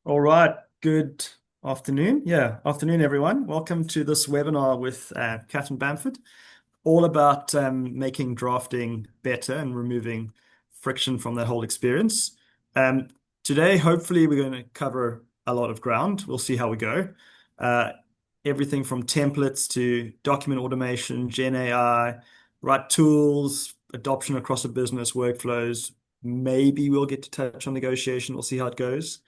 All right. Good afternoon. Yeah, afternoon, everyone. Welcome to this webinar with Kat and Bamford, all about making drafting better and removing friction from that whole experience. Um, Today, hopefully, we're going to cover a lot of ground. We'll see how we go. Uh, Everything from templates to document automation, Gen AI, right tools, adoption across a business, workflows. Maybe we'll get to touch on negotiation. We'll see how it goes.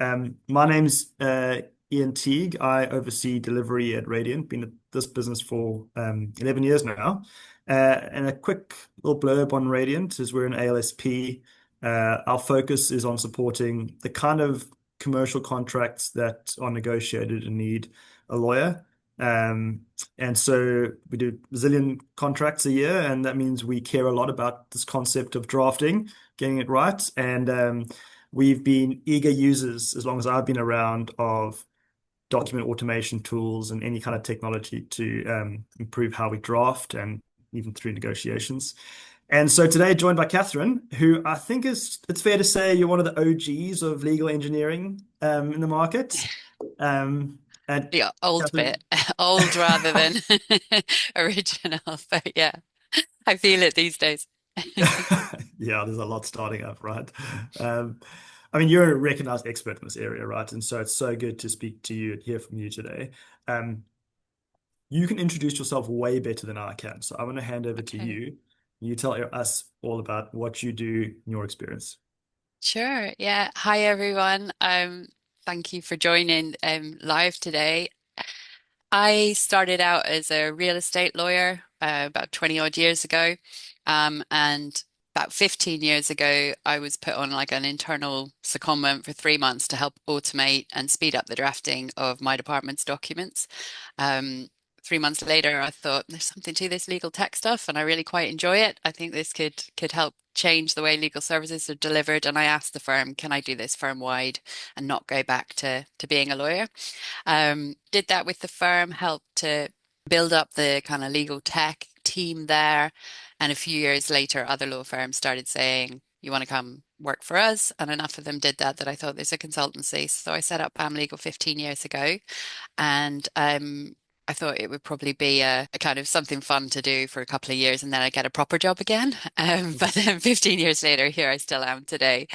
My name's Ian Teague. I oversee delivery at Radiant. Been at this business for 11 years now. And a quick little blurb on Radiant is we're an ALSP. Our focus is on supporting the kind of commercial contracts that are negotiated and need a lawyer. Um, and so we do a zillion contracts a year, and that means we care a lot about this concept of drafting, getting it right. And we've been eager users, as long as I've been around, of document automation tools and any kind of technology to improve how we draft and even through negotiations. And so today, joined by Catherine, who I think it's fair to say you're one of the OGs of legal engineering in the market. And The old Catherine, bit, old rather than original, but yeah, I feel it these days. yeah, there's a lot starting up, right? Um, I mean, you're a recognized expert in this area, right? And so it's so good to speak to you and hear from you today. Um, you can introduce yourself way better than I can. So I want to hand over to Okay. you. You tell us all about what you do in your experience. Sure. Yeah. Hi, everyone. Thank you for joining live today. I started out as a real estate lawyer about 20 odd years ago. And about 15 years ago, I was put on like an internal secondment for 3 months to help automate and speed up the drafting of my department's documents. Um, 3 months later, I thought there's something to this legal tech stuff, and I really quite enjoy it. I think this could help change the way legal services are delivered. And I asked the firm, can I do this firm wide and not go back to being a lawyer? Did that with the firm, helped to build up the kind of legal tech team there. And a few years later, other law firms started saying, you want to come work for us? And enough of them did that I thought there's a consultancy. So I set up BamLegal 15 years ago. And I thought it would probably be a kind of something fun to do for a couple of years and then I'd get a proper job again. But then 15 years later, here I still am today.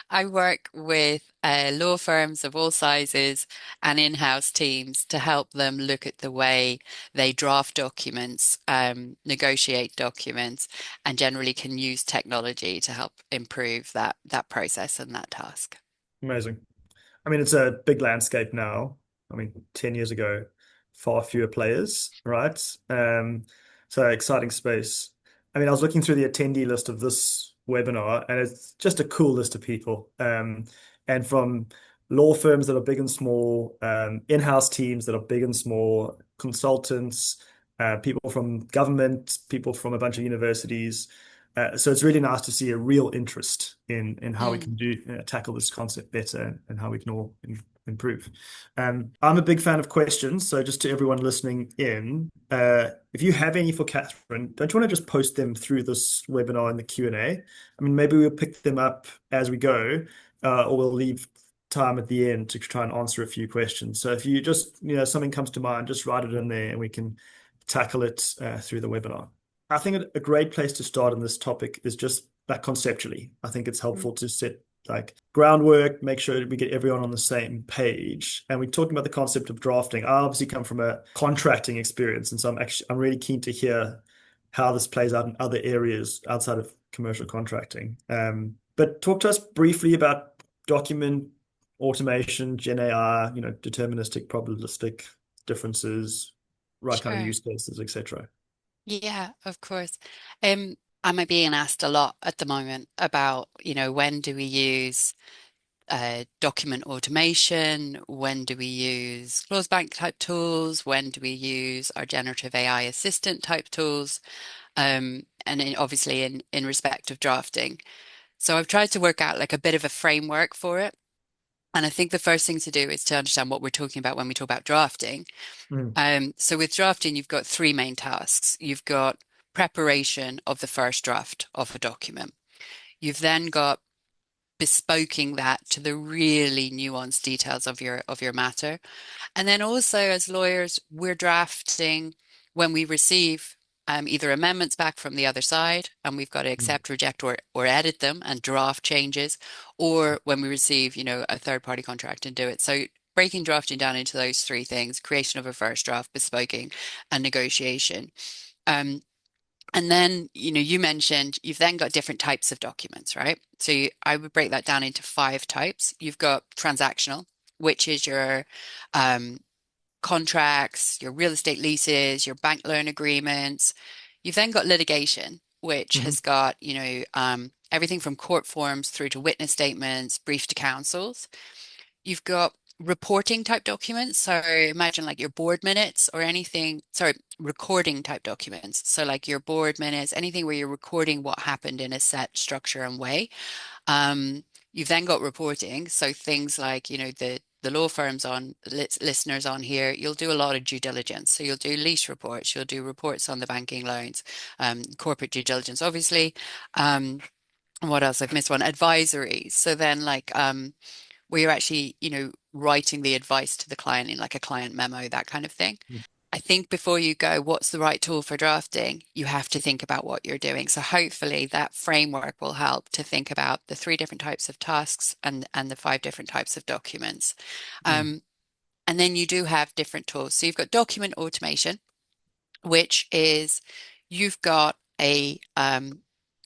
I work with law firms of all sizes and in-house teams to help them look at the way they draft documents, negotiate documents, and generally can use technology to help improve that process and that task. Amazing. I mean, it's a big landscape now. I mean, 10 years ago, far fewer players, right? So exciting space. I mean, I was looking through the attendee list of this webinar, and it's just a cool list of people. And from law firms that are big and small, in-house teams that are big and small, consultants, people from government, people from a bunch of universities. So it's really nice to see a real interest in how we Mm. can do tackle this concept better and how we can all improve. I'm a big fan of questions, so just to everyone listening in, if you have any for Catherine, don't you want to just post them through this webinar in the Q&A? I mean, maybe we'll pick them up as we go, or we'll leave time at the end to try and answer a few questions. So if you just, something comes to mind, just write it in there and we can tackle it through the webinar. I think a great place to start on this topic is just like conceptually. I think it's Mm. helpful to set like groundwork, make sure that we get everyone on the same page. And we're talking about the concept of drafting. I obviously come from a contracting experience, and so I'm really keen to hear how this plays out in other areas outside of commercial contracting. But talk to us briefly about document automation, Gen AI, deterministic, probabilistic differences, right kind of Sure. use cases, etc. Yeah, of course. Um, I'm being asked a lot at the moment about, when do we use document automation? When do we use clause bank type tools? When do we use our generative AI assistant type tools? Obviously in respect of drafting. So I've tried to work out like a bit of a framework for it. And I think the first thing to do is to understand what we're talking about when we talk about drafting. Mm, So with drafting, you've got three main tasks. You've got preparation of the first draft of a document. You've then got bespoking that to the really nuanced details of your matter. And then also as lawyers, we're drafting when we receive either amendments back from the other side, and we've got to Mm. accept, reject, or edit them and draft changes, or when we receive, a third-party contract and do it. So breaking drafting down into those three things: creation of a first draft, bespoking, and negotiation. Um, and then, you mentioned you've then got different types of documents, right? So I would break that down into five types. You've got transactional, which is your um, contracts, your real estate leases, your bank loan agreements. You've then got litigation, which Hmm. has got, everything from court forms through to witness statements, brief to counsels. You've got reporting type documents. So imagine like your board minutes or anything, sorry, recording type documents. So like your board minutes, anything where you're recording what happened in a set structure and way. Um, you've then got reporting. So things like, the law firms on listeners on here, you'll do a lot of due diligence. So you'll do lease reports, you'll do reports on the banking loans, corporate due diligence, obviously. What else? I've missed one. Advisories. So then like where you're actually, writing the advice to the client in like a client memo, that kind of thing. I think before you go, what's the right tool for drafting? You have to think about what you're doing. So hopefully that framework will help to think about the three different types of tasks and the five different types of documents. Mm. Um, and then you do have different tools. So you've got document automation, which is you've got a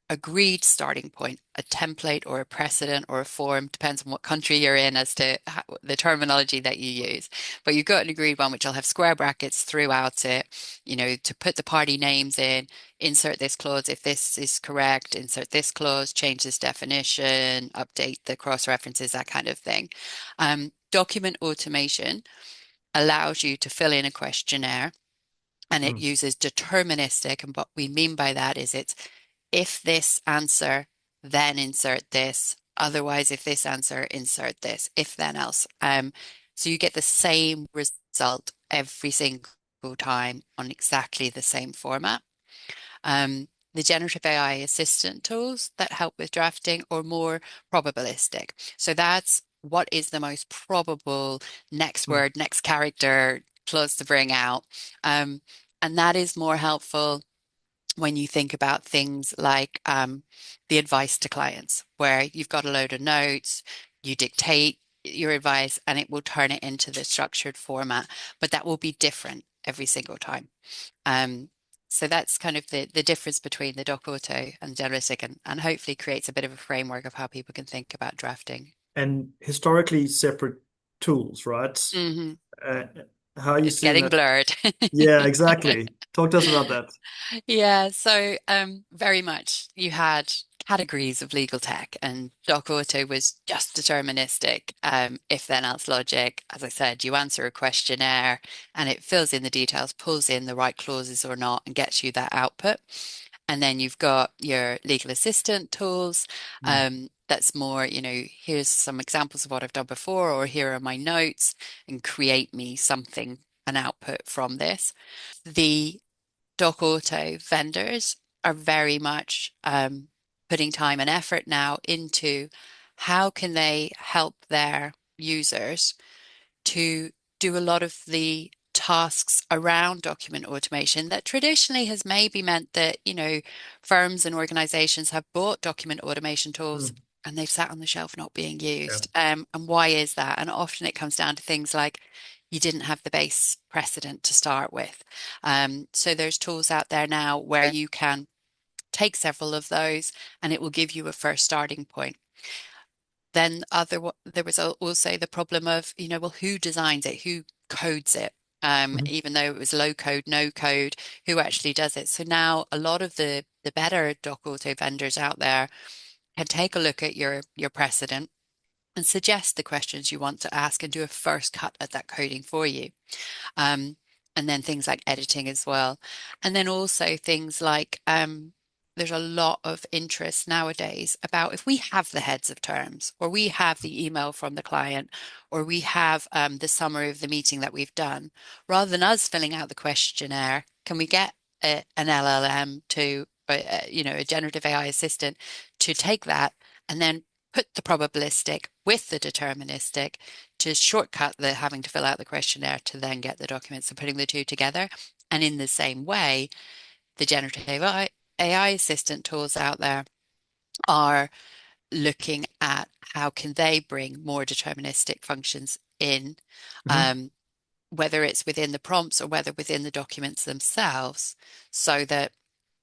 agreed starting point, a template or a precedent or a form, depends on what country you're in as to the terminology that you use. But you've got an agreed one, which will have square brackets throughout it, to put the party names in, insert this clause if this is correct, insert this clause, change this definition, update the cross references, that kind of thing. Document automation allows you to fill in a questionnaire and it Mm. uses deterministic. And what we mean by that is it's if this answer, then insert this. Otherwise, if this answer, insert this. If then else. So you get the same result every single time on exactly the same format. The generative AI assistant tools that help with drafting are more probabilistic. So that's what is the most probable next Mm. word, next character clause to bring out. Um, and that is more helpful when you think about things like the advice to clients, where you've got a load of notes, you dictate your advice, and it will turn it into the structured format, but that will be different every single time. Um, so that's kind of the difference between the Doc Auto and Generalistic, and hopefully creates a bit of a framework of how people can think about drafting. And historically separate tools, right? Hmm. Uh, how are you It's seeing getting that? blurred. Yeah, exactly. Talk to us about that. Yeah, so very much you had categories of legal tech, and Doc Auto was just deterministic, if then else logic. As I said, you answer a questionnaire and it fills in the details, pulls in the right clauses or not, and gets you that output. And then you've got your legal assistant tools. Mm. That's more, here's some examples of what I've done before, or here are my notes, and create me something, an output from this. The Doc Auto vendors are very much putting time and effort now into how can they help their users to do a lot of the tasks around document automation that traditionally has maybe meant that, firms and organizations have bought document automation tools Mm. and they've sat on the shelf not being Yeah. used. And why is that? And often it comes down to things like you didn't have the base precedent to start with. So there's tools out there now where you can take several of those and it will give you a first starting point. Then there was also the problem of, well, who designs it? Who codes it? Mhm. Even though it was low code, no code, who actually does it? So now a lot of the better doc auto vendors out there can take a look at your precedent and suggest the questions you want to ask and do a first cut at that coding for you. Um, and then things like editing as well. And then also things like there's a lot of interest nowadays about if we have the heads of terms, or we have the email from the client, or we have the summary of the meeting that we've done, rather than us filling out the questionnaire, can we get an LLM to, a generative AI assistant to take that and then put the probabilistic with the deterministic to shortcut the having to fill out the questionnaire to then get the documents and putting the two together. And in the same way, the generative AI assistant tools out there are looking at how can they bring more deterministic functions in, Hmm. um, whether it's within the prompts or whether within the documents themselves, so that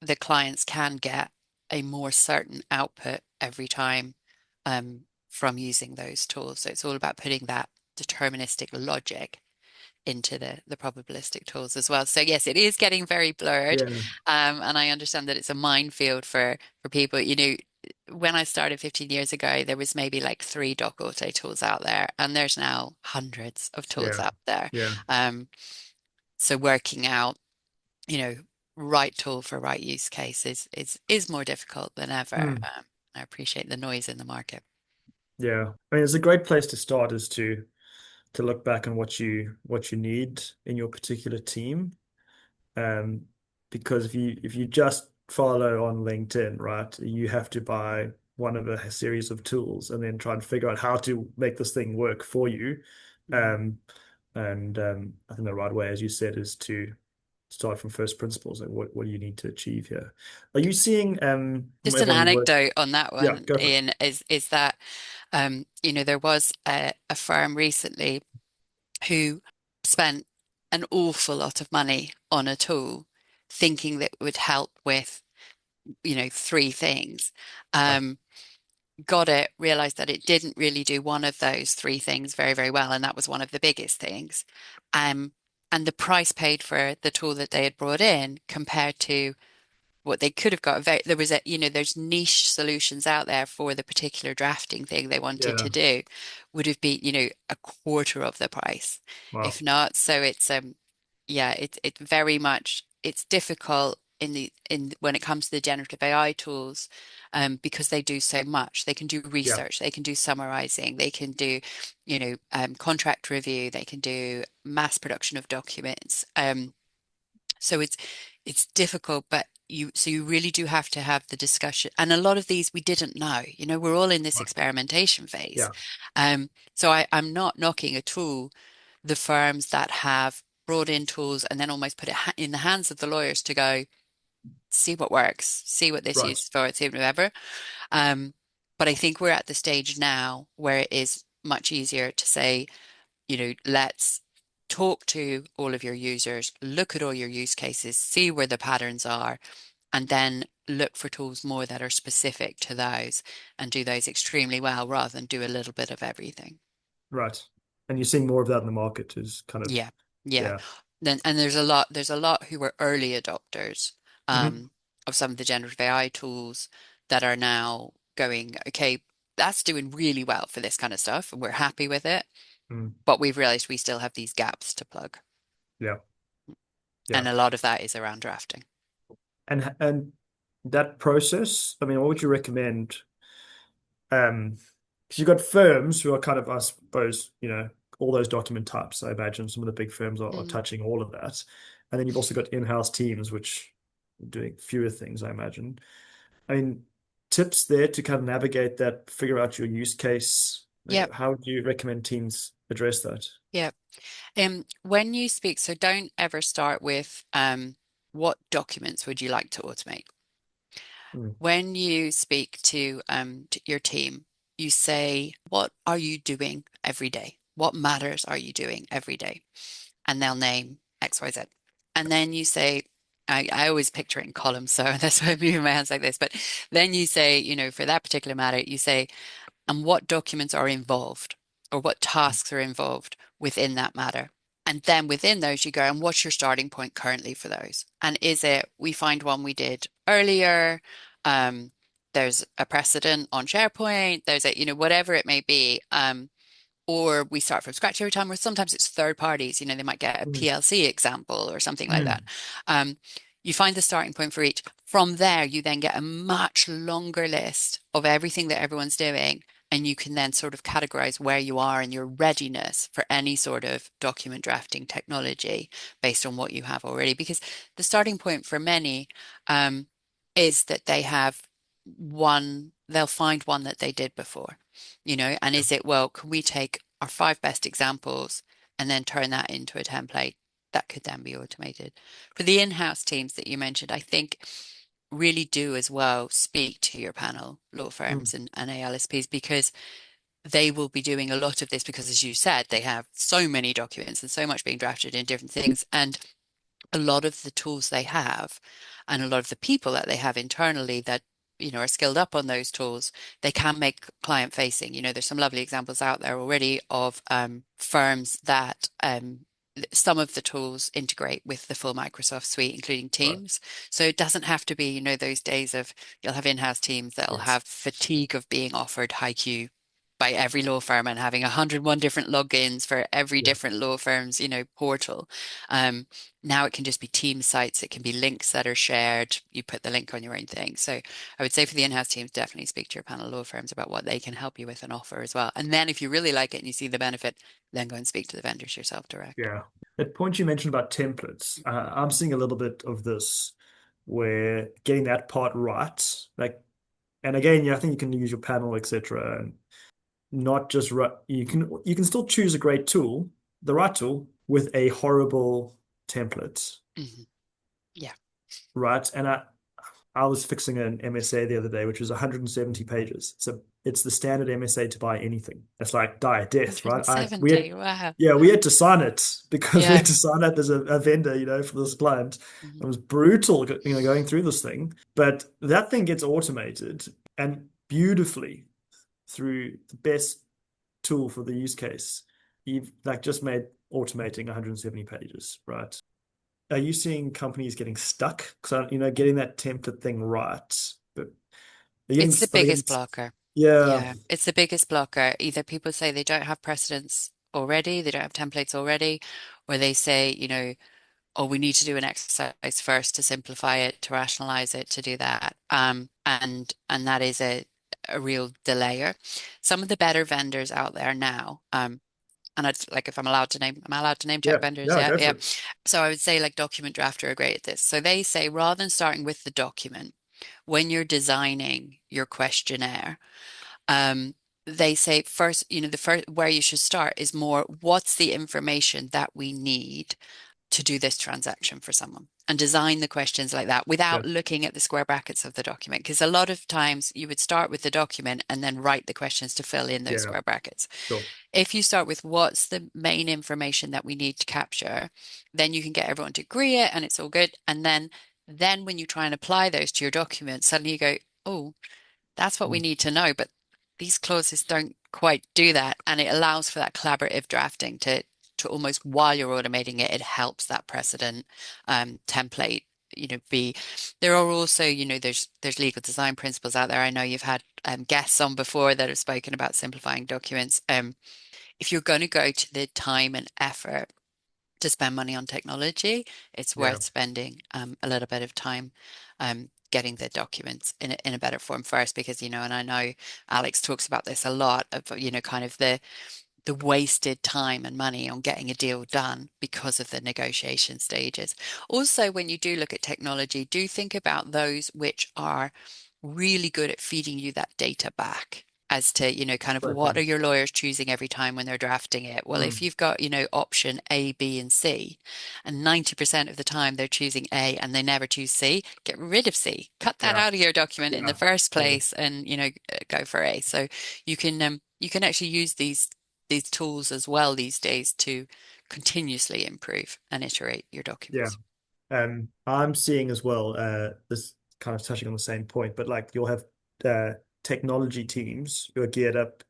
the clients can get a more certain output every time from using those tools. So it's all about putting that deterministic logic into the probabilistic tools as well. So yes, it is getting very blurred, Yeah, and I understand that it's a minefield for people. You know, when I started 15 years ago, there was maybe like three doc auto tools out there, and there's now hundreds of tools yeah, out there. yeah. Um, so working out, you know, right tool for right use case is more difficult than ever. Mm. I appreciate the noise in the market. Yeah. I mean, it's a great place to start is to look back on what you need in your particular team. Um, because if you just follow on LinkedIn, right, you have to buy one of a series of tools and then try and figure out how to make this thing work for you. Mhm. Um, and I think the right way, as you said, is to start from first principles. Like what do you need to achieve here? Are you seeing from Just an everyone you work? anecdote on that Yeah, one, go for it. Ian, is that you know, there was a firm recently who spent an awful lot of money on a tool thinking that it would help with, you know, three things. Right. Um, got it, realized that it didn't really do one of those three things very, very well, and that was one of the biggest things. Um, and the price paid for the tool that they had brought in compared to what they could have got. There was a, you know, there's niche solutions out there for the particular drafting thing they wanted Yeah. to do, would have been, you know, a quarter of the price, if Wow. not. So it's yeah, it's very much it's difficult in the in when it comes to the generative AI tools, because they do so much. They can do Yeah. research, they can do summarizing, they can do, you know, contract review, they can do mass production of documents. So it's difficult, but you really do have to have the discussion. And a lot of these we didn't know. You know, we're all in this Right. experimentation phase. Yeah. So I'm not knocking at all the firms that have brought in tools and then almost put it in the hands of the lawyers to go see what works, see what this Right. uses for, see whatever. Um, but I think we're at the stage now where it is much easier to say, you know, let's talk to all of your users, look at all your use cases, see where the patterns are, and then look for tools more that are specific to those and do those extremely well rather than do a little bit of everything. Right. And you're seeing more of that in the market is kind of, Yeah. Yeah. yeah. Then and there's a lot who were early adopters Hmm. of some of the generative AI tools that are now going, okay, that's doing really well for this kind of stuff, and we're happy with it. Mm. But we've realized we still have these gaps to plug. Yeah. Yeah. And a lot of that is around drafting. And that process, I mean, what would you recommend? Because you've got firms who are kind of, I suppose, all those document types. I imagine some of the big firms are Mm. touching all of that. And then you've also got in-house teams which are doing fewer things, I imagine. I mean, tips there to kind of navigate that, figure out your use case. Yep, How would you recommend teams address that? yep. When you speak, so don't ever start with what documents would you like to automate? Mm. When you speak to your team, you say, what are you doing every day? What matters are you doing every day? And they'll name X, Y, Z. And then you say, I always picture it in columns, so that's why I'm moving my hands like this. But then you say, you know, for that particular matter, you say, and what documents are involved or what tasks are involved within that matter. And then within those, you go, and what's your starting point currently for those? And is it, we find one we did earlier, um, there's a precedent on SharePoint, there's a, you know, whatever it may be, or we start from scratch every time, or sometimes it's third parties, you know, they might get a Mm. PLC example or something like that. Mm. Um, you find the starting point for each. From there, you then get a much longer list of everything that everyone's doing, and you can then sort of categorize where you are in your readiness for any sort of document drafting technology based on what you have already. Because the starting point for many is that they have one, they'll find one that they did before. And is it, well, can we take our five best examples and then turn that into a template that could then be automated? For the in-house teams that you mentioned, I think really do as well speak to your panel law Mm. firms and ALSPs, because they will be doing a lot of this because, as you said, they have so many documents and so much being drafted in different things. And a lot of the tools they have and a lot of the people that they have internally that are skilled up on those tools, they can make client facing. There's some lovely examples out there already of firms that some of the tools integrate with the full Microsoft suite, including Right. Teams. So it doesn't have to be, those days of you'll have in-house teams that'll Yes. have fatigue of being offered high Q by every law firm and having 101 different logins for every Yeah. different law firm's, portal. Um, Now it can just be team sites, it can be links that are shared. You put the link on your own thing. So I would say for the in-house teams, definitely speak to your panel law firms about what they can help you with and offer as well. And then if you really like it and you see the benefit, then go and speak to the vendors yourself direct. Yeah. That point you mentioned about templates, I'm seeing a little bit of this where getting that part right, like, and again, yeah, I think you can use your panel, etc., and not just you can still choose a great tool, the right tool, with a horrible template, Hmm. Yeah, right? And I was fixing an MSA the other day, which was 170 pages. So it's the standard MSA to buy anything. It's like die death, right? We had 170. Wow. Yeah, we had to sign it because we Yeah. had to sign it as a vendor, for this client. Hmm. It was brutal, going through this thing. But that thing gets automated and beautifully through the best tool for the use case. You've like just made automating 170 pages, right? Are you seeing companies getting stuck? Because getting that template thing right, but It's the are they getting, biggest blocker. yeah, Yeah, it's the biggest blocker. Either people say they don't have precedents already, they don't have templates already, or they say, oh, we need to do an exercise first to simplify it, to rationalize it, to do that. And that is a real delayer. Some of the better vendors out there now, and I'd like if I'm allowed to name, am I allowed to name check yeah, vendors? yeah, Yeah, go yeah. for it. So I would say like Document Drafter are great at this. So they say rather than starting with the document, when you're designing your questionnaire, um, they say first, the first where you should start is more what's the information that we need to do this transaction for someone, and design the questions like that Yeah, without looking at the square brackets of the document. Because a lot of times you would start with the document and then write the questions to fill in those yeah, square brackets. sure. If you start with what's the main information that we need to capture, then you can get everyone to agree it and it's all good. And then when you try and apply those to your document, suddenly you go, oh, that's what we Mm. need to know, but these clauses don't quite do that. And it allows for that collaborative drafting to almost while you're automating it, it helps that precedent template, be there are also, there's legal design principles out there. I know you've had guests on before that have spoken about simplifying documents. If you're going to go to the time and effort to spend money on technology, it's Yeah, worth spending a little bit of time getting the documents in a better form first, because and I know Alex talks about this a lot of kind of the wasted time and money on getting a deal done because of the negotiation stages. Also, when you do look at technology, do think about those which are really good at feeding you that data back as to, kind of great what are point. your lawyers choosing every time when they're drafting it? Well, if Mm. you've got, option A, B, and C, and 90% of the time they're choosing A and they never choose C, get rid of C. Cut that Yeah, out of your document in the yeah, first totally. place and, go for A. So you can actually use these tools as well these days to continuously improve and iterate your Yeah. documents. I'm seeing as well, this kind of touching on the same point, but like you'll have technology teams who are geared up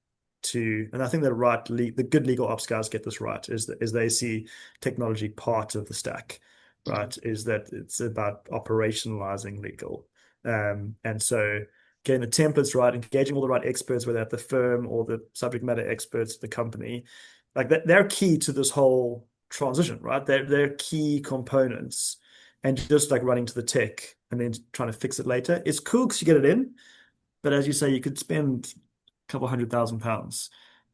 to, and I think the good legal ops guys get this right, is they see technology part of the stack, Mhm. right? Is that it's about operationalizing legal. And so getting the templates right, engaging all the right experts, whether at the firm or the subject matter experts at the company, like that, they're key to this whole transition, right? They're key components, and just like running to the tech and then trying to fix it later. It's cool because you get it in, but as you say, you could spend a couple £100,000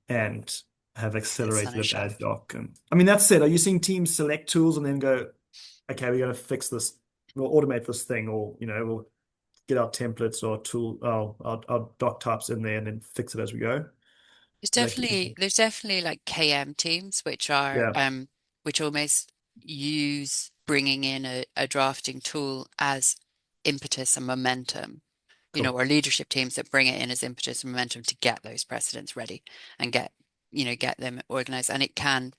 and have Sits on accelerated a a bad shelf. doc. And I mean, that said, are you seeing teams select tools and then go, okay, we're going to fix this, we'll automate this thing, or we'll get our templates or tool, our doc types in there and then fix it as we go? There's to make it definitely easier? there's definitely like KM teams which are Yeah, which almost use bringing in a drafting tool as impetus and momentum, cool. or leadership teams that bring it in as impetus and momentum to get those precedents ready and get them organized. And it can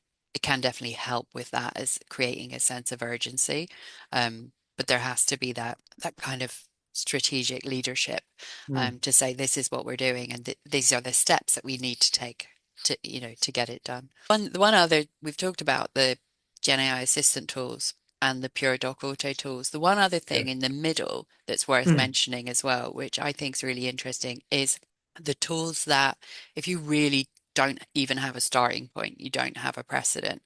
definitely help with that as creating a sense of urgency. But there has to be that kind of strategic leadership Mm, to say this is what we're doing and th these are the steps that we need to take to get it done. The one other we've talked about the Gen AI assistant tools and the pure doc auto tools. The one other yeah. thing in the middle that's worth Mm, mentioning as well, which I think is really interesting, is the tools that if you really don't even have a starting point, you don't have a precedent,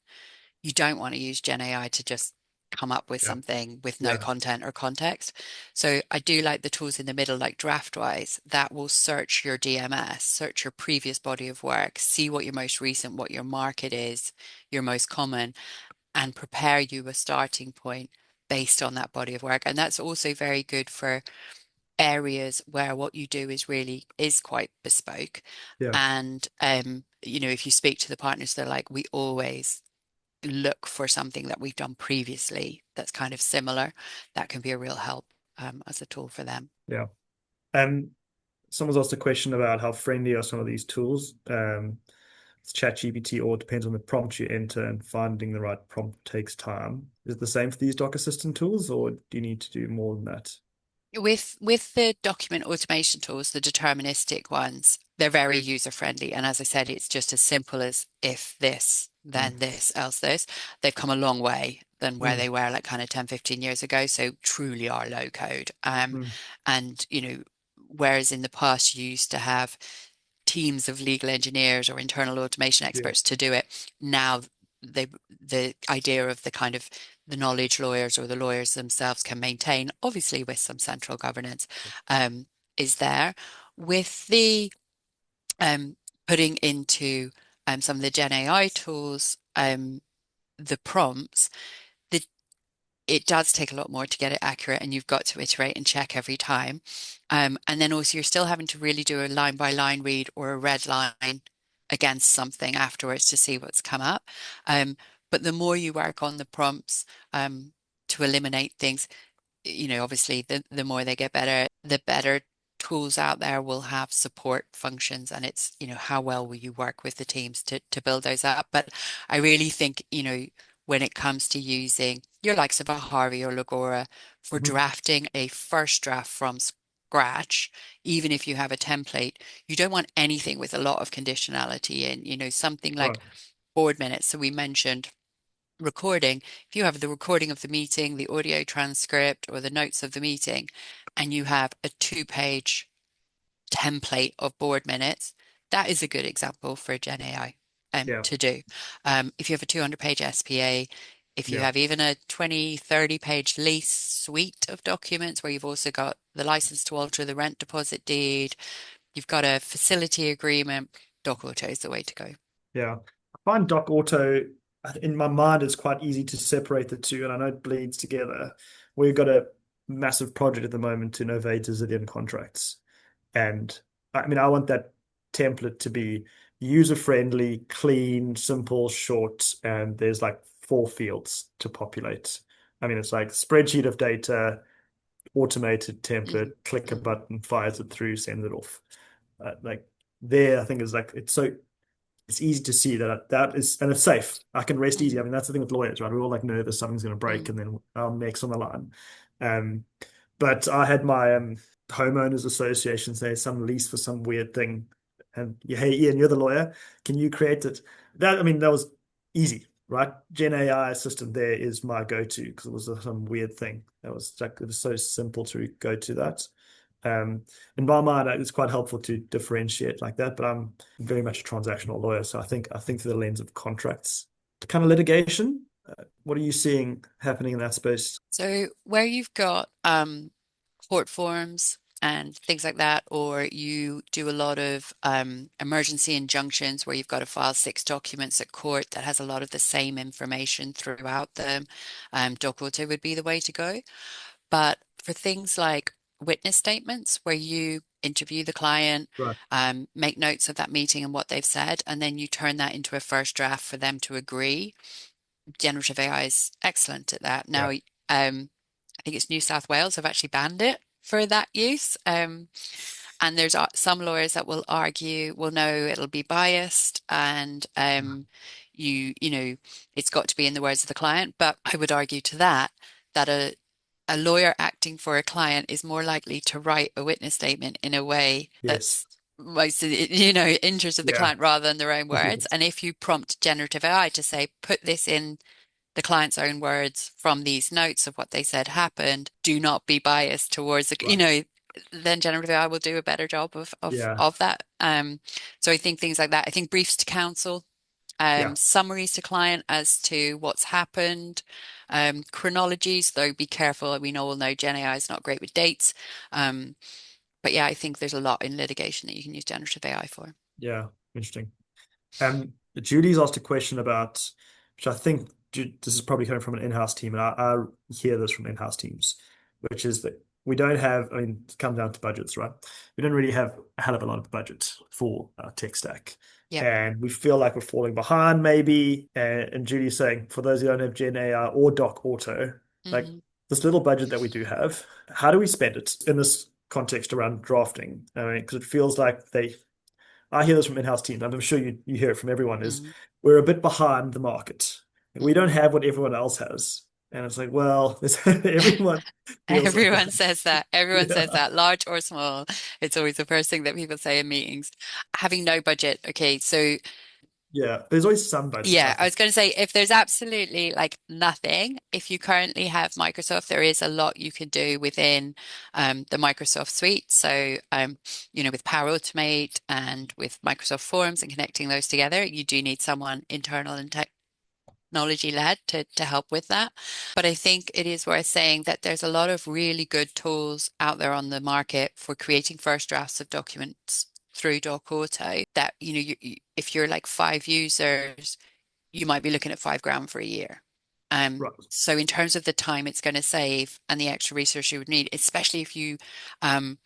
you don't want to use Gen AI to just come up with yeah, something with no yeah, content or context. So I do like the tools in the middle, like DraftWise, that will search your DMS, search your previous body of work, see what your most recent, what your market is, your most common, and prepare you a starting point based on that body of work. And that's also very good for areas where what you do is quite bespoke. yeah. And if you speak to the partners, they're like, we always look for something that we've done previously that's kind of similar. That can be a real help as a tool for them. Yeah. And someone's asked a question about how friendly are some of these tools. It's ChatGPT, or it depends on the prompt you enter, and finding the right prompt takes time. Is it the same for these Doc Assistant tools, or do you need to do more than that? With the document automation tools, the deterministic ones, they're very user friendly. And as I said, it's just as simple as if this, Mm, then this, else this. They've come a long way than where mm, they were like kind of 10, 15 years ago. So truly are low code. mm. And whereas in the past you used to have teams of legal engineers or internal automation Yeah, experts to do it. Now they the idea of the kind of the knowledge lawyers or the lawyers themselves can maintain, obviously with some central governance, um, is there. With the um, putting into some of the Gen AI tools, the prompts, the it does take a lot more to get it accurate, and you've got to iterate and check every time. And then also you're still having to really do a line by line read or a red line against something afterwards to see what's come up. But the more you work on the prompts to eliminate things, obviously the more they get better, the better tools out there will have support functions, and it's, how well will you work with the teams to build those up. But I really think, when it comes to using your likes of a Harvey or Lagora for mhm. drafting a first draft from scratch, even if you have a template, you don't want anything with a lot of conditionality in, something like Right. board minutes. So we mentioned recording, if you have the recording of the meeting, the audio transcript, or the notes of the meeting, and you have a two-page template of board minutes, that is a good example for Gen AI Yeah, to do. If you have a 200-page SPA, if you yeah, have even a 20, 30-page lease suite of documents where you've also got the license to alter the rent deposit deed, you've got a facility agreement, Doc Auto is the way to go. yeah. I find Doc Auto, in my mind, it's quite easy to separate the two, and I know it bleeds together. We've got a massive project at the moment to innovate Zillion contracts. And I mean, I want that template to be user friendly, clean, simple, short, and there's like four fields to populate. I mean, it's like spreadsheet of data, automated template, Mhm, click a mhm, button, fires it through, send it off. Like there, I think is like it's easy to see that that is, and it's safe. I can rest easy. I mhm, mean, that's the thing with lawyers, right? We're all like nervous something's going to break, mhm, and then our neck's on the line. Um, but I had my homeowners association say some lease for some weird thing, and yeah, hey Ian, you're the lawyer. Can you create it? That I mean, that was easy, right? Gen AI assistant there is my go-to because it was some weird thing. That was like it was so simple to go to that. Um, in my mind, it's quite helpful to differentiate like that. But I'm very much a transactional lawyer, so I think through the lens of contracts, kind of litigation. What are you seeing happening in that space? So where you've got court forms and things like that, or you do a lot of emergency injunctions where you've got to file 6 documents at court that has a lot of the same information throughout them, Doc Auto would be the way to go. But for things like witness statements, where you interview the client, Right. make notes of that meeting and what they've said, and then you turn that into a first draft for them to agree. Generative AI is excellent at that. Yeah. Now, I think it's New South Wales have actually banned it for that use. And there's some lawyers that will argue, well, no, it'll be biased, and you know, it's got to be in the words of the client. But I would argue to that that a lawyer acting for a client is more likely to write a witness statement in a way Yes. that's most, interest of the Yeah. client rather than their own words. Yes. And if you prompt generative AI to say, put this in the client's own words from these notes of what they said happened, do not be biased towards the, Right. then generative AI will do a better job Yeah. of that. So I think things like that. I think briefs to counsel, Yeah. summaries to client as to what's happened, chronologies, though be careful. We all know Gen AI is not great with dates. Um, but yeah, I think there's a lot in litigation that you can use generative AI for. Yeah. Interesting. Judy's asked a question about, which I think this is probably coming from an in-house team, and I hear this from in-house teams, which is that we don't have, I mean, it comes down to budgets, right? We don't really have a hell of a lot of budget for our tech stack. Yeah. And we feel like we're falling behind, maybe. And Judy's saying, for those who don't have Gen AI or Doc Auto, like Hmm. this little budget that we do have, how do we spend it in this context around drafting? I mean, because it feels like I hear this from in-house teams, and I'm sure you hear it from everyone, is Hmm. we're a bit behind the market. We don't Hmm. have what everyone else has. And it's like, well, everyone feels like Everyone that. says that. Everyone says Yeah. that, large or small. It's always the first thing that people say in meetings. Having no budget. Okay, so Yeah. There's always some budget, I yeah, I think. was going to say if there's absolutely like nothing, if you currently have Microsoft, there is a lot you can do within the Microsoft suite. So, with Power Automate and with Microsoft Forms and connecting those together, you do need someone internal and technology led to help with that. But I think it is worth saying that there's a lot of really good tools out there on the market for creating first drafts of documents through Doc Auto that, if you're like 5 users, you might be looking at 5 grand for a year. Right. So in terms of the time it's going to save and the extra resource you would need, especially if you um,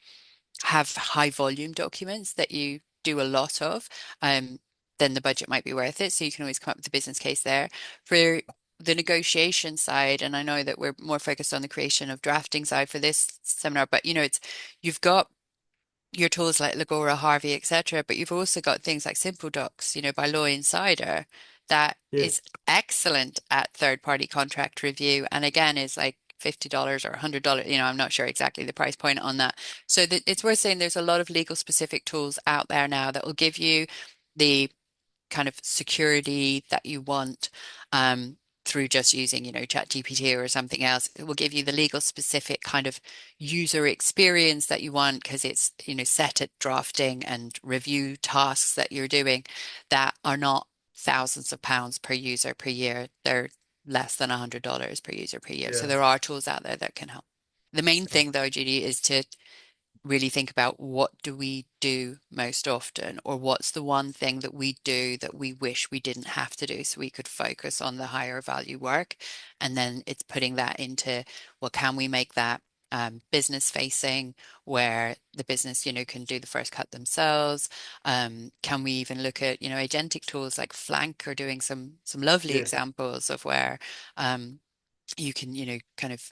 have high volume documents that you do a lot of, um, then the budget might be worth it. So you can always come up with a business case there. For the negotiation side, and I know that we're more focused on the creation of drafting side for this seminar, but you've got your tools like Legora, Harvey, etc. But you've also got things like Simple Docs, by Law Insider, that is Yes. excellent at third-party contract review, and again is like $50 or $100. I'm not sure exactly the price point on that. So it's worth saying there's a lot of legal specific tools out there now that will give you the kind of security that you want through just using, ChatGPT or something else. It will give you the legal specific kind of user experience that you want because it's, set at drafting and review tasks that you're doing that are not thousands of pounds per user per year. They're less than $100 per user per year. So Yeah. there are tools out there that can help. The main thing though, Judy, is to really think about what do we do most often, or what's the one thing that we do that we wish we didn't have to do so we could focus on the higher value work. And then it's putting that into, well, can we make that business facing where the business, can do the first cut themselves? Can we even look at, agentic tools like Flank are doing some lovely Yes. examples of where you can, kind of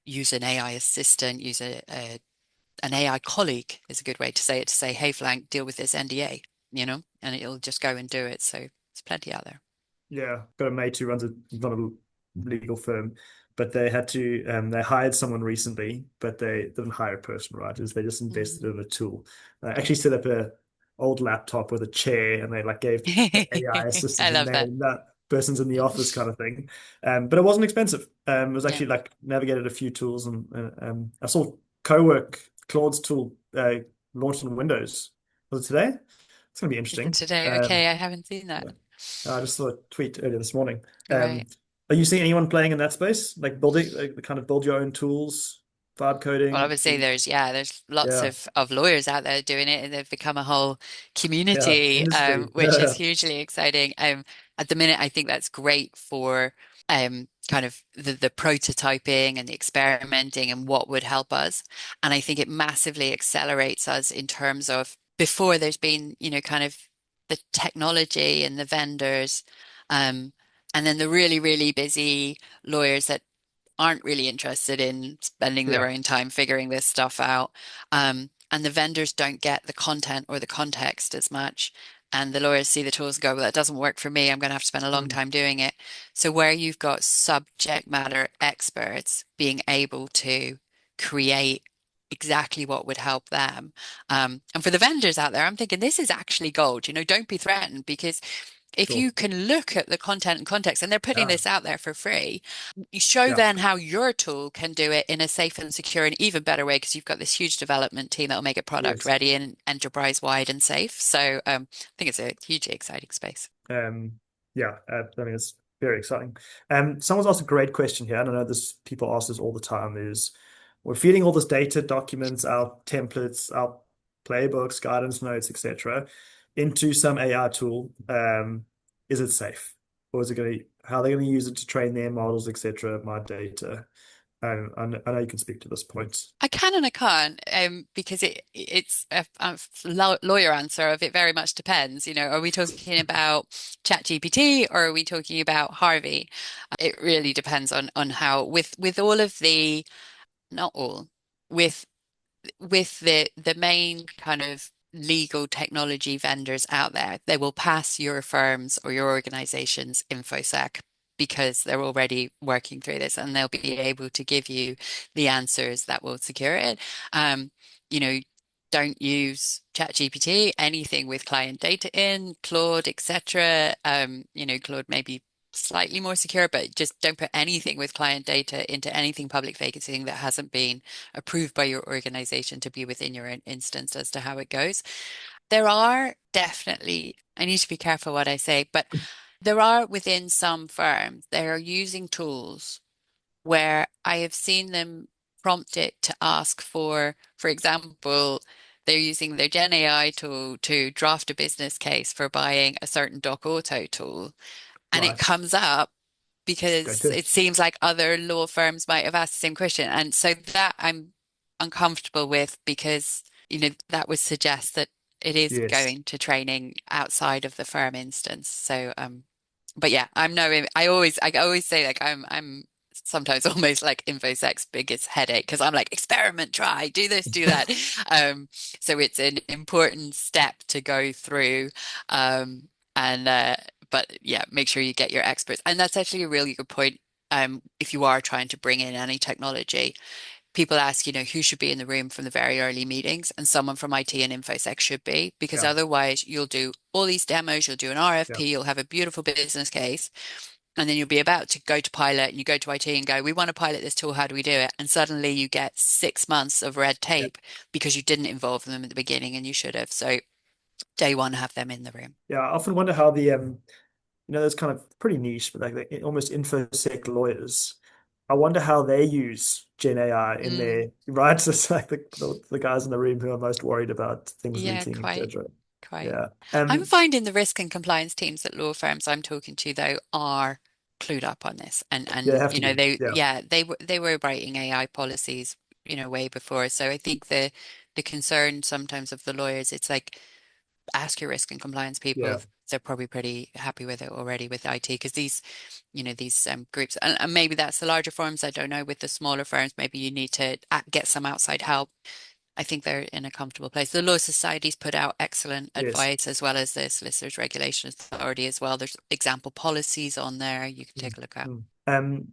use an AI assistant, use an AI colleague is a good way to say it, to say, hey, Flank, deal with this NDA, and it'll just go and do it. So there's plenty out there. Yeah. Got a mate who runs not a legal firm, but they had to, they hired someone recently, but they didn't hire a person, right? Is they just invested Mm. in a tool. Actually set up a old laptop with a chair, and they like gave the AI assistant I a love that. name that person's in the office kind of thing. But it wasn't expensive. It was Yeah. actually like navigated a few tools, and I saw Cowork Claude's tool launched on Windows. Was it today? It's going to be Is it interesting. today? Okay, I haven't seen that. Yeah. I just saw a tweet earlier this morning. Right. Are you seeing anyone playing in that space, like building, like, the kind of build your own tools, vibe Well, coding? obviously there's lots Yeah, of lawyers out there doing it, and they've become a whole yeah, community, industry. which is hugely exciting. At the minute, I think that's great for kind of the prototyping and the experimenting and what would help us. And I think it massively accelerates us in terms of before there's been, kind of the technology and the vendors, um, and then the really, really busy lawyers that aren't really interested in spending their Yeah. own time figuring this stuff out. And the vendors don't get the content or the context as much. And the lawyers see the tools and go, well, that doesn't work for me. I'm going to have to spend a long Mm, time doing it. So where you've got subject matter experts being able to create exactly what would help them. And for the vendors out there, I'm thinking this is actually gold. Don't be threatened because if sure. you can look at the content and context, and they're putting Yeah. this out there for free, you show Yeah. then how your tool can do it in a safe and secure and even better way because you've got this huge development team that'll make it product Yes. ready and enterprise wide and safe. So I think it's a hugely exciting space. Um, yeah, I mean, it's very exciting. Someone's asked a great question here, and I know this people ask this all the time, is we're feeding all this data, documents, our templates, our playbooks, guidance notes, etc., into some AI tool. Is it safe? Or is it going to, how are they going to use it to train their models, etc., my data? I know you can speak to this point. I can and I can't, because it's a lawyer answer of it very much depends. Are we talking about ChatGPT or are we talking about Harvey? It really depends on how with all of the not all with the main kind of legal technology vendors out there, they will pass your firm's or your organization's InfoSec because they're already working through this and they'll be able to give you the answers that will secure it. You know, don't use ChatGPT, anything with client data in, Claude, etc. Claude may be slightly more secure, but just don't put anything with client data into anything public facing that hasn't been approved by your organization to be within your own instance as to how it goes. There are definitely, I need to be careful what I say, but there are within some firms, they are using tools where I have seen them prompt it to ask for example, they're using their Gen AI tool to draft a business case for buying a certain Doc Auto tool. And it Right. comes up Go because to it it. seems like other law firms might have asked the same question. And so that I'm uncomfortable with because, that would suggest that it is Yes. going to training outside of the firm instance. So, but yeah, I always say like I'm sometimes almost like InfoSec's biggest headache because I'm like, experiment, try, do this, do that. So it's an important step to go through. And but yeah, make sure you get your experts. And that's actually a really good point. If you are trying to bring in any technology, people ask, who should be in the room from the very early meetings, and someone from IT and InfoSec should be, because Yeah. otherwise you'll do all these demos, you'll do an Yeah. RFP, you'll have a beautiful business case, and then you'll be about to go to pilot, and you go to IT and go, we want to pilot this tool, how do we do it? And suddenly you get 6 months of red Yeah. tape because you didn't involve them at the beginning and you should have. So day one, have them in the room. Yeah. I often wonder how the those kind of pretty niche, but like almost infosec lawyers. I wonder how they use Gen AI in Mm, their right. So it's like the guys in the room who are most worried about things yeah, leaking, quite. etc. Quite. Yeah. I'm finding the risk and compliance teams at law firms I'm talking to though are clued up on this and They and have you to know be. they Yeah. yeah they were writing AI policies way before. So I think the concern sometimes of the lawyers, it's like ask your risk and compliance people. Yeah. They're probably pretty happy with it already with IT because these groups, and maybe that's the larger firms. I don't know. With the smaller firms, maybe you need to get some outside help. I think they're in a comfortable place. The Law Society's put out excellent Yes. advice as well as the Solicitors Regulation Authority as well. There's example policies on there you can Mm. take a look at. Mm.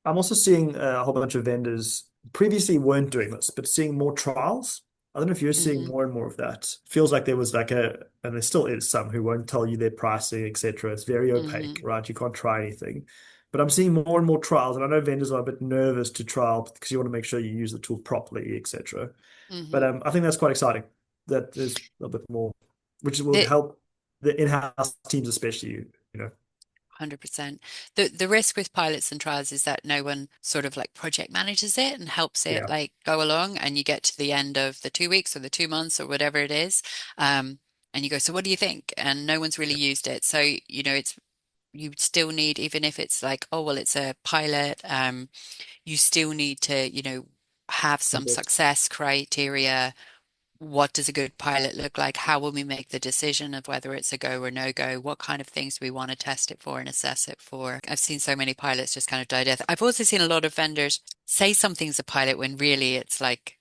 I'm also seeing a whole bunch of vendors previously weren't doing this, but seeing more trials. I don't know if you're seeing Hmm. more and more of that. Feels like there was like and there still is some who won't tell you their pricing, etc. It's very opaque, Hmm. right? You can't try anything. But I'm seeing more and more trials, and I know vendors are a bit nervous to trial because you want to make sure you use the tool properly, etc. But Hmm. I think that's quite exciting that there's a bit more, which will The help the in-house teams, especially you know. 100%. The risk with pilots and trials is that no one sort of like project manages it and helps it Yeah, like go along, and you get to the end of the 2 weeks or the 2 months or whatever it is. And you go, so what do you think? And no one's really yeah, used it. So, it's you still need, even if it's like, oh, well, it's a pilot, you still need to, have some Invest. success criteria. What does a good pilot look like? How will we make the decision of whether it's a go or no go? What kind of things do we want to test it for and assess it for? I've seen so many pilots just kind of die death. I've also seen a lot of vendors say something's a pilot when really it's like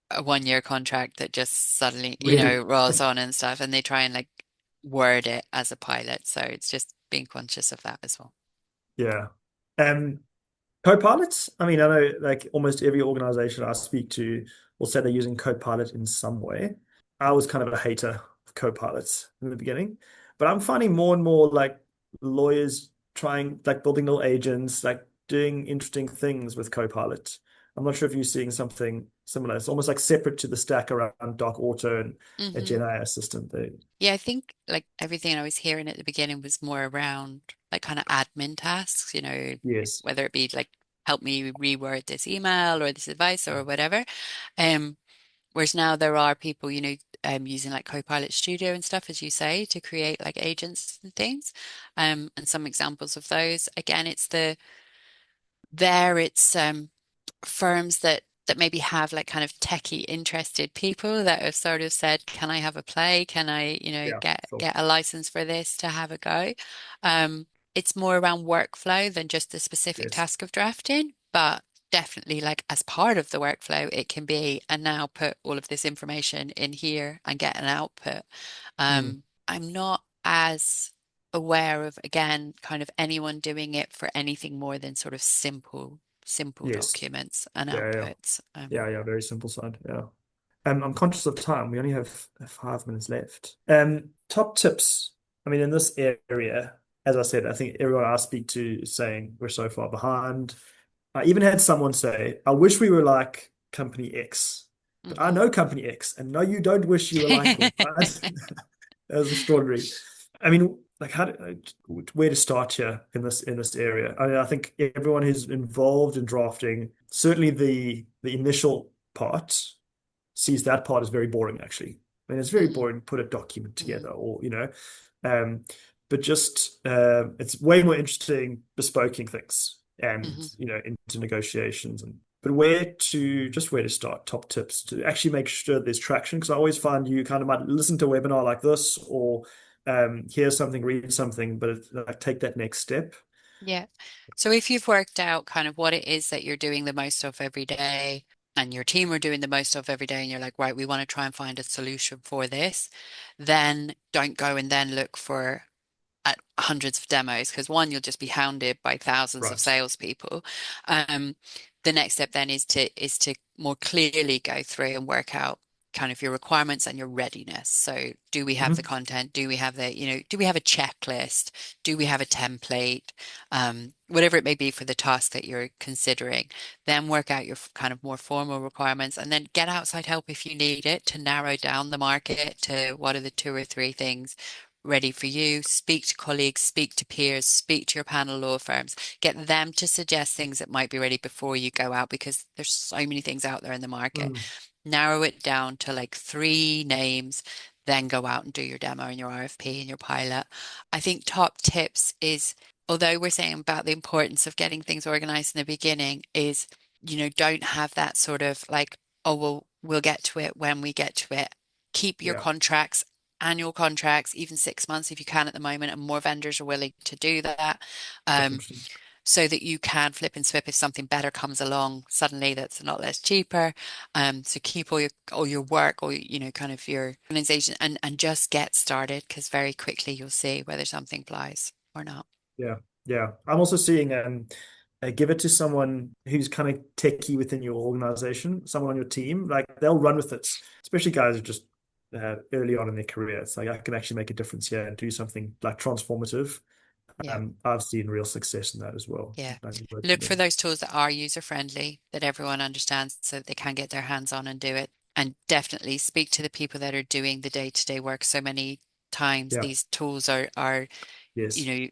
a 1 year contract that just suddenly, Really? rolls on and stuff, and they try and like word it as a pilot. So it's just being conscious of that as well. Yeah. Um, Co-pilots? I mean, I know like almost every organization I speak to will say they're using Copilot in some way. I was kind of a hater of Copilots in the beginning, but I'm finding more and more like lawyers trying like building little agents, like doing interesting things with Copilot. I'm not sure if you're seeing something similar. It's almost like separate to the stack around Doc Auto and a Hmm. Gen AI assistant. Yeah, I think like everything I was hearing at the beginning was more around like kind of admin tasks, Yes. whether it be like help me reword this email or this advice or whatever. Um, Whereas now there are people, using like Copilot Studio and stuff, as you say, to create like agents and things. And some examples of those. Again, it's firms that maybe have like kind of techie interested people that have sort of said, can I have a play? Can I, Yeah, sure. get a license for this to have a go? It's more around workflow than just the specific Yes. task of drafting, but definitely like as part of the workflow, it can be, and now put all of this information in here and get an output. Mm. I'm not as aware of, again, kind of anyone doing it for anything more than sort of simple Yes. documents and Yeah, yeah. outputs. Yeah, very simple side. Yeah. I'm conscious of time. We only have 5 minutes left. Top tips. I mean, in this area, as I said, I think everyone I speak to is saying we're so far behind. I even had someone say, I wish we were like company X, but I Hmm. know company X, and no, you don't wish you were like them, right? That was extraordinary. I mean, like where to start here in this area? I mean, I think everyone who's involved in drafting, certainly the initial part, sees that part as very boring, actually. I mean, it's very Hmm. boring to put a document Hmm. together or, um, but just it's way more interesting bespoking things and, Hmm. into negotiations but where to start, top tips to actually make sure there's traction. Because I always find you kind of might listen to a webinar like this or hear something, read something, but like take that next step. Yeah. So if you've worked out kind of what it is that you're doing the most of every day and your team are doing the most of every day, and you're like, right, we want to try and find a solution for this, then don't go and then look for at hundreds of demos because one, you'll just be hounded by thousands of Right. salespeople. Um, the next step then is to more clearly go through and work out kind of your requirements and your readiness. So do we have the Mhm. content? Do we have do we have a checklist? Do we have a template? Whatever it may be for the task that you're considering, then work out your kind of more formal requirements and then get outside help if you need it to narrow down the market to what are the two or three things ready for you. Speak to colleagues, speak to peers, speak to your panel law firms, get them to suggest things that might be ready before you go out because there's so many things out there in the market. Mm. Narrow it down to like three names, then go out and do your demo and your RFP and your pilot. I think top tips is, although we're saying about the importance of getting things organized in the beginning, is, don't have that sort of like, oh, well, we'll get to it when we get to it. Keep your Yeah, contracts, annual contracts, even 6 months if you can at the moment, and more vendors are willing to do that. that's Um, interesting. so that you can flip and swip if something better comes along suddenly that's a lot less cheaper. So keep all your work or kind of your organization and just get started because very quickly you'll see whether something flies or not. Yeah, yeah. I'm also seeing give it to someone who's kind of techie within your organization, someone on your team. Like they'll run with it, especially guys who are just early on in their career. It's like I can actually make a difference here and do something like transformative. Yeah. I've seen real success in that as well. Yeah. Like working Look with for them. those tools that are user friendly, that everyone understands so that they can get their hands on and do it. And definitely speak to the people that are doing the day-to-day work. So many times Yeah. these tools are you Yes. know,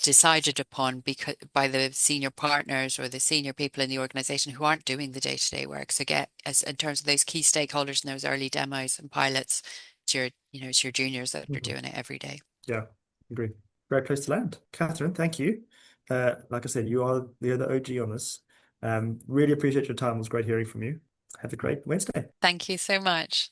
decided upon because by the senior partners or the senior people in the organization who aren't doing the day-to-day work. So get as in terms of those key stakeholders in those early demos and pilots, it's your juniors that are Mhm. doing it every day. Yeah. Agree. great place to land. Catherine, thank you. Like I said, you're the OG on this. Really appreciate your time. It was great hearing from you. Have a great Wednesday. Thank you so much.